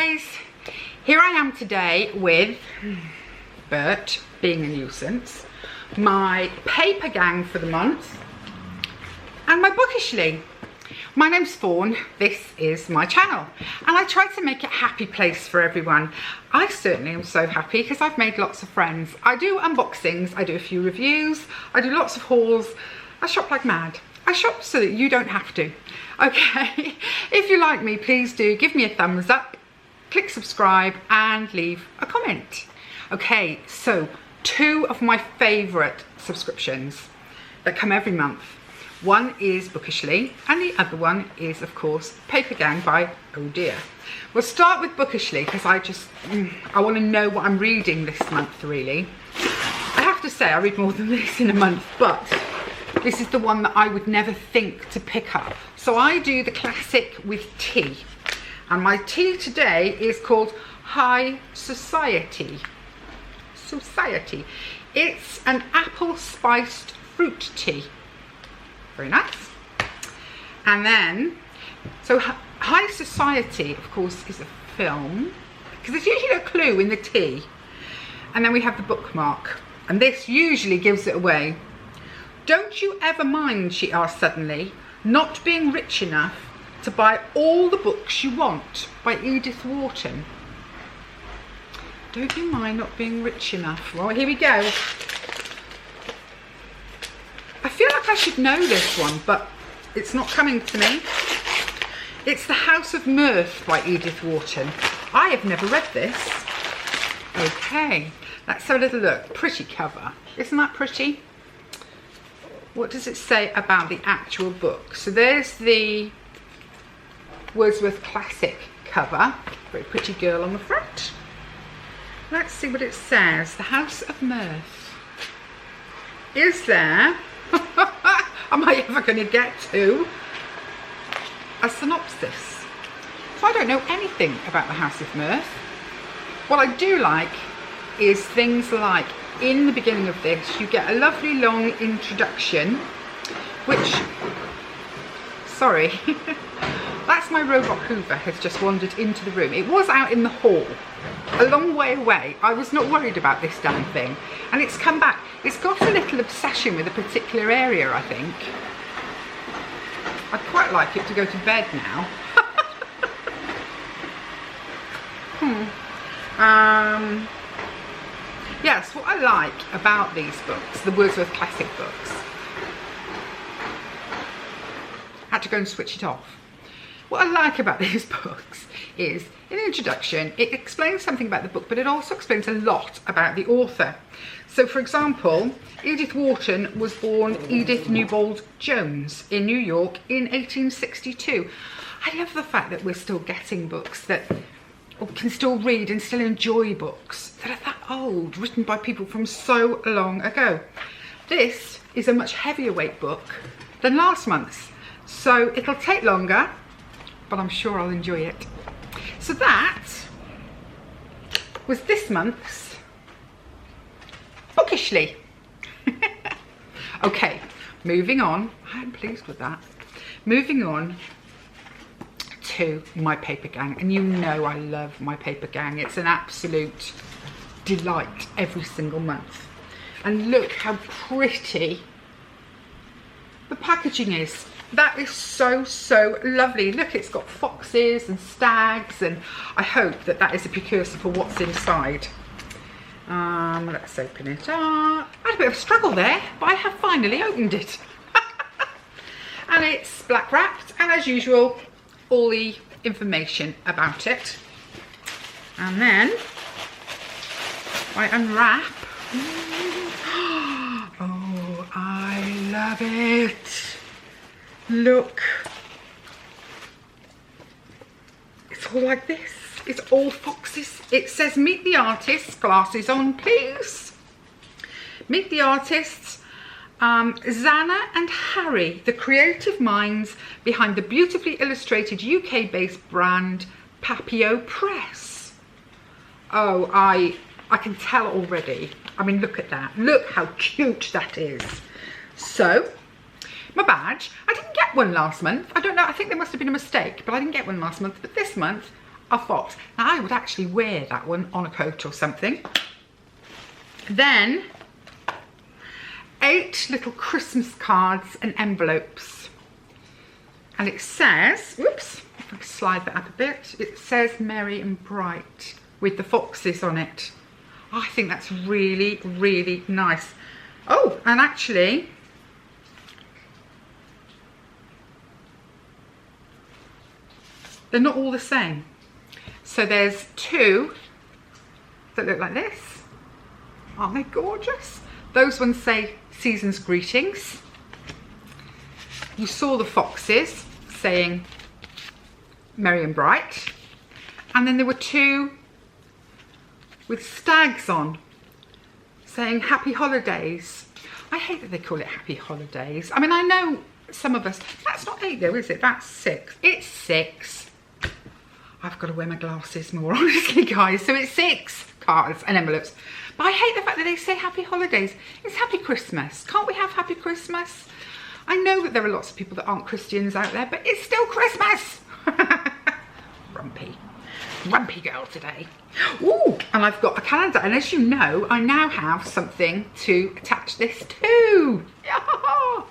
guys, here I am today with Bert, being a nuisance, my paper gang for the month, and my Bookishly. My name's Fawn, this is my channel, and I try to make it a happy place for everyone. I certainly am so happy because I've made lots of friends. I do unboxings, I do a few reviews, I do lots of hauls, I shop like mad. I shop so that you don't have to. Okay, if you like me, please do give me a thumbs up, click subscribe and leave a comment. Okay, so two of my favourite subscriptions that come every month. One is Bookishly and the other one is, of course, Papergang by Oh Dear. We'll start with Bookishly because I want to know what I'm reading this month, really. I have to say I read more than this in a month, but this is the one that I would never think to pick up. So I do the classic with tea. And my tea today is called High Society. It's an apple spiced fruit tea. Very nice. And then, so High Society, of course, is a film, because there's usually a clue in the tea. And then we have the bookmark. And this usually gives it away. Don't you ever mind, she asked suddenly, not being rich enough to buy all the books you want, by Edith Wharton. Don't you mind not being rich enough? Well, here we go. I feel like I should know this one, but it's not coming to me. It's The House of Mirth by Edith Wharton. I have never read this. Okay, let's have a little look. Pretty cover. Isn't that pretty? What does it say about the actual book? So there's the Wordsworth Classic cover. Very pretty girl on the front. Let's see what it says. The House of Mirth. Is there, am I ever going to get to, a synopsis? So I don't know anything about the House of Mirth. What I do like is things like, in the beginning of this, you get a lovely long introduction, which, sorry, that's my robot Hoover has just wandered into the room. It was out in the hall, a long way away. I was not worried about this damn thing, and it's come back. It's got a little obsession with a particular area, I think. I'd quite like it to go to bed now. Yes, what I like about these books, the Wordsworth Classic books, I had to go and switch it off. What I like about these books is, in the introduction, it explains something about the book, but it also explains a lot about the author. So, for example, Edith Wharton was born Edith Newbold Jones in New York in 1862. I love the fact that we're still getting books that can still read and still enjoy books that are that old, written by people from so long ago. This is a much heavier weight book than last month's, so it'll take longer, but I'm sure I'll enjoy it. So that was this month's Bookishly. Okay, moving on. I'm pleased with that. Moving on to my paper gang, and you know I love my paper gang. It's an absolute delight every single month. And look how pretty the packaging is. That is so lovely. Look, it's got foxes and stags, and I hope that that is a precursor for what's inside. Let's open it up. I had a bit of a struggle there, but I have finally opened it. And it's black wrapped, and as usual, all the information about it. And then I unwrap. Oh, I love it. Look. It's all like this. It's all foxes. It says, meet the artists. Glasses on, please. Meet the artists. Zana and Harry, the creative minds behind the beautifully illustrated UK-based brand Papio Press. Oh, I can tell already. I mean, look at that. Look how cute that is. So, my badge. I didn't get one last month. I don't know. I think there must have been a mistake, but I didn't get one last month. But this month, a fox. Now I would actually wear that one on a coat or something. Then 8 little Christmas cards and envelopes. And it says, whoops, if I can slide that up a bit, it says Merry and Bright with the foxes on it. I think that's really, really nice. Oh, and actually, they're not all the same. So there's 2 that look like this. Aren't they gorgeous? Those ones say Season's Greetings. You saw the foxes saying Merry and Bright. And then there were 2 with stags on saying Happy Holidays. I hate that they call it Happy Holidays. I mean, I know some of us, that's not 8 though, is it? That's 6. It's 6. I've got to wear my glasses more, honestly, guys. So it's 6 cards and envelopes. But I hate the fact that they say Happy Holidays. It's Happy Christmas. Can't we have Happy Christmas? I know that there are lots of people that aren't Christians out there, but it's still Christmas. Grumpy girl today. Ooh, and I've got a calendar. And as you know, I now have something to attach this to. Yeah.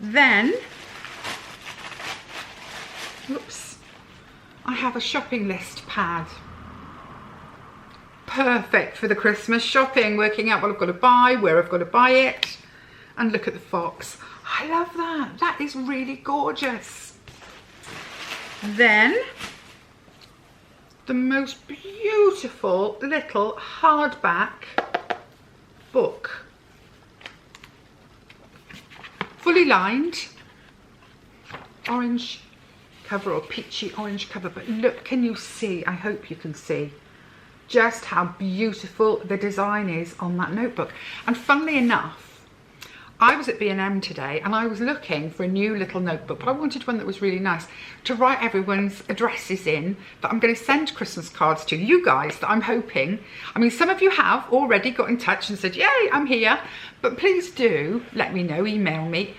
Then, whoops, I have a shopping list pad. Perfect for the Christmas shopping, working out what I've got to buy, where I've got to buy it. And look at the fox. I love that. That is really gorgeous. Then, the most beautiful little hardback book. Fully lined. Orange cover or peachy orange cover. But look, can you see? I hope you can see just how beautiful the design is on that notebook. And funnily enough, I was at B&M today and I was looking for a new little notebook, but I wanted one that was really nice to write everyone's addresses in that I'm going to send Christmas cards to you guys that I'm hoping. I mean, some of you have already got in touch and said, yay, I'm here. But please do let me know, email me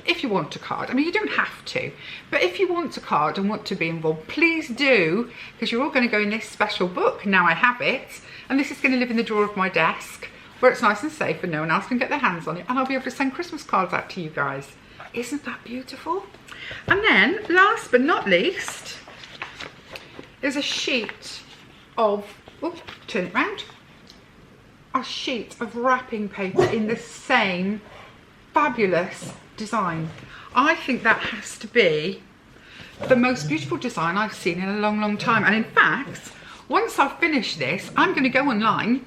if you want a card. I mean, you don't have to, but if you want a card and want to be involved, please do, because you're all going to go in this special book. Now I have it, and this is going to live in the drawer of my desk, where it's nice and safe and no one else can get their hands on it, and I'll be able to send Christmas cards out to you guys. Isn't that beautiful? And then, last but not least, there's a sheet of, oh, turn it round, a sheet of wrapping paper in the same fabulous design. I think that has to be the most beautiful design I've seen in a long, long time. And in fact, once I've finished this, I'm going to go online.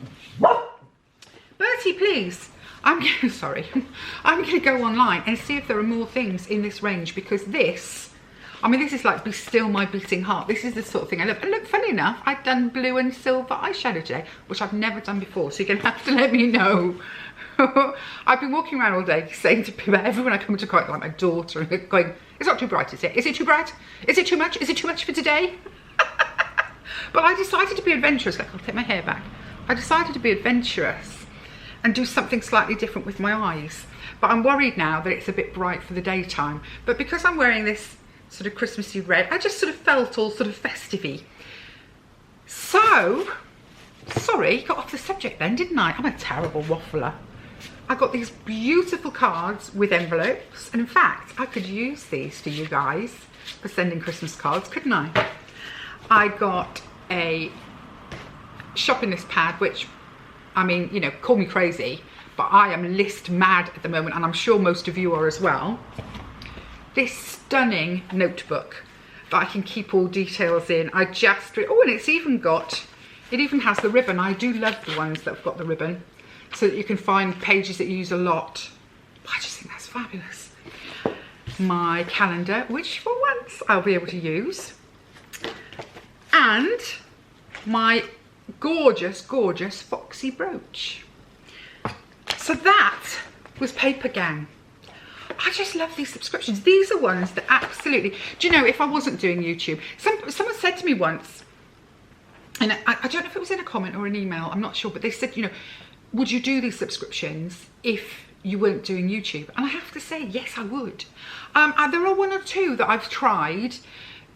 Bertie, please. I'm going to go online and see if there are more things in this range, because this, I mean, this is like Be Still My Beating Heart. This is the sort of thing I love. And look, funny enough, I've done blue and silver eyeshadow today, which I've never done before. So you're going to have to let me know. I've been walking around all day saying to people, everyone I come into contact, like my daughter, and going, it's not too bright, is it? Is it too bright? Is it too much? Is it too much for today? But I decided to be adventurous. Like, I'll take my hair back. I decided to be adventurous and do something slightly different with my eyes. But I'm worried now that it's a bit bright for the daytime. But because I'm wearing this sort of Christmassy red, I just sort of felt all sort of festive-y. So, sorry, got off the subject then, didn't I? I'm a terrible waffler. I got these beautiful cards with envelopes, and in fact, I could use these for you guys for sending Christmas cards, couldn't I? I got a shopping list pad, which, I mean, you know, call me crazy, but I am list mad at the moment, and I'm sure most of you are as well. This stunning notebook that I can keep all details in. Oh, and it's even got, it even has the ribbon. I do love the ones that have got the ribbon, so that you can find pages that you use a lot. I just think that's fabulous. My calendar, which for once I'll be able to use. And my gorgeous, gorgeous foxy brooch. So that was Papergang. I just love these subscriptions. These are ones that absolutely, do you know, if I wasn't doing YouTube, someone said to me once, and I don't know if it was in a comment or an email, I'm not sure, but they said, you know, would you do these subscriptions if you weren't doing YouTube? And I have to say, yes, I would. There are one or two that I've tried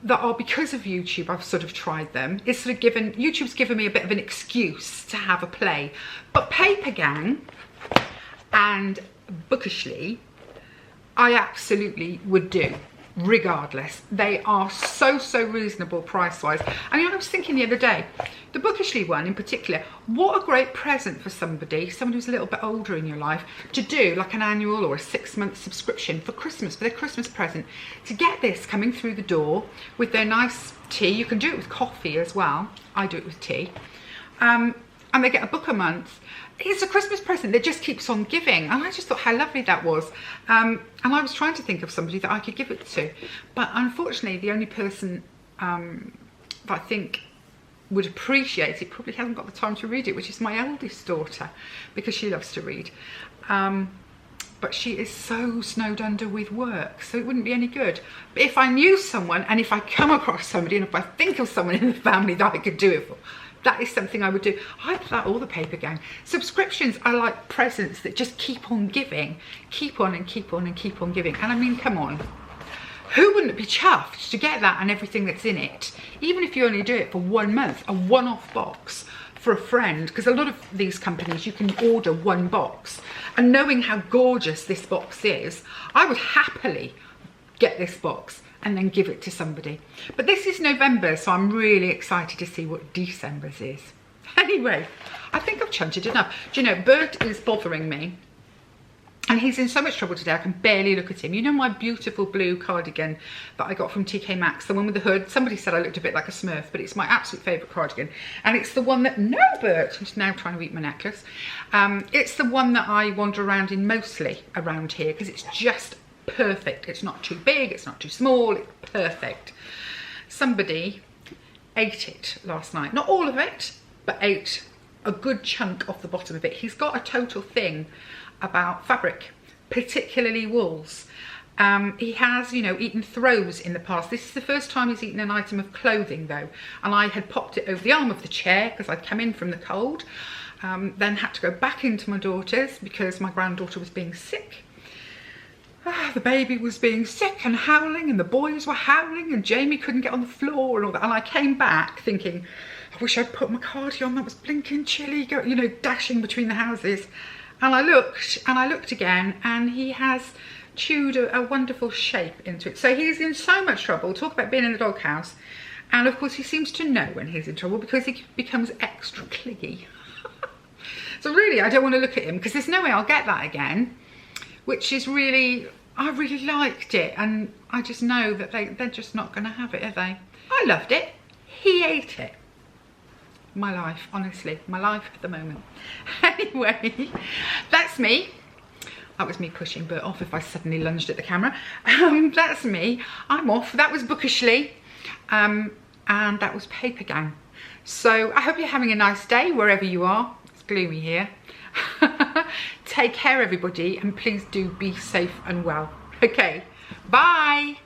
that are because of YouTube. I've sort of tried them. It's sort of YouTube's given me a bit of an excuse to have a play. But Papergang and Bookishly, I absolutely would do, regardless. They are so reasonable price-wise. And you know, I was thinking the other day, the Bookishly one in particular, what a great present for somebody who's a little bit older in your life, to do like an annual or a 6-month subscription for Christmas, for their Christmas present, to get this coming through the door with their nice tea. You can do it with coffee as well. I do it with tea. And they get a book a month. It's a Christmas present that just keeps on giving, and I just thought how lovely that was. And I was trying to think of somebody that I could give it to, but unfortunately the only person that I think would appreciate it probably hasn't got the time to read it, which is my eldest daughter, because she loves to read. But she is so snowed under with work, so it wouldn't be any good. But if I knew someone, and if I come across somebody, and if I think of someone in the family that I could do it for, that is something I would do. I'd like all the Papergang. Subscriptions are like presents that just keep on giving. Keep on and keep on and keep on giving. And I mean, come on. Who wouldn't be chuffed to get that and everything that's in it? Even if you only do it for 1 month, a one-off box for a friend. Because a lot of these companies, you can order one box. And knowing how gorgeous this box is, I would happily get this box and then give it to somebody. But this is November, so I'm really excited to see what December's is. Anyway, I think I've chanted enough. Do you know, Bert is bothering me, and he's in so much trouble today I can barely look at him. You know my beautiful blue cardigan that I got from TK Maxx, the one with the hood? Somebody said I looked a bit like a Smurf, but it's my absolute favourite cardigan. And it's the one that, no, Bert, he's now trying to eat my necklace. It's the one that I wander around in mostly around here, because it's just perfect. It's not too big, it's not too small, it's perfect. Somebody ate it last night. Not all of it, but ate a good chunk off the bottom of it. He's got a total thing about fabric, particularly wools. He has, you know, eaten throws in the past. This is the first time he's eaten an item of clothing though, and I had popped it over the arm of the chair because I'd come in from the cold, then had to go back into my daughter's because my granddaughter was being sick. The baby was being sick and howling, and the boys were howling, and Jamie couldn't get on the floor and all that. And I came back thinking, I wish I'd put my cardi on, that was blinking chilly, you know, dashing between the houses. And I looked again, and he has chewed a wonderful shape into it. So he's in so much trouble. Talk about being in the doghouse. And of course he seems to know when he's in trouble, because he becomes extra cliggy. So really, I don't want to look at him, because there's no way I'll get that again. Which is really, I really liked it, and I just know that they're just not going to have it, are they? I loved it. He ate it. My life, honestly, my life at the moment. Anyway, that's me. That was me pushing Bert off if I suddenly lunged at the camera. That's me. I'm off. That was Bookishly, and that was Papergang. So I hope you're having a nice day wherever you are. It's gloomy here. Take care everybody, and please do be safe and well. Okay, bye.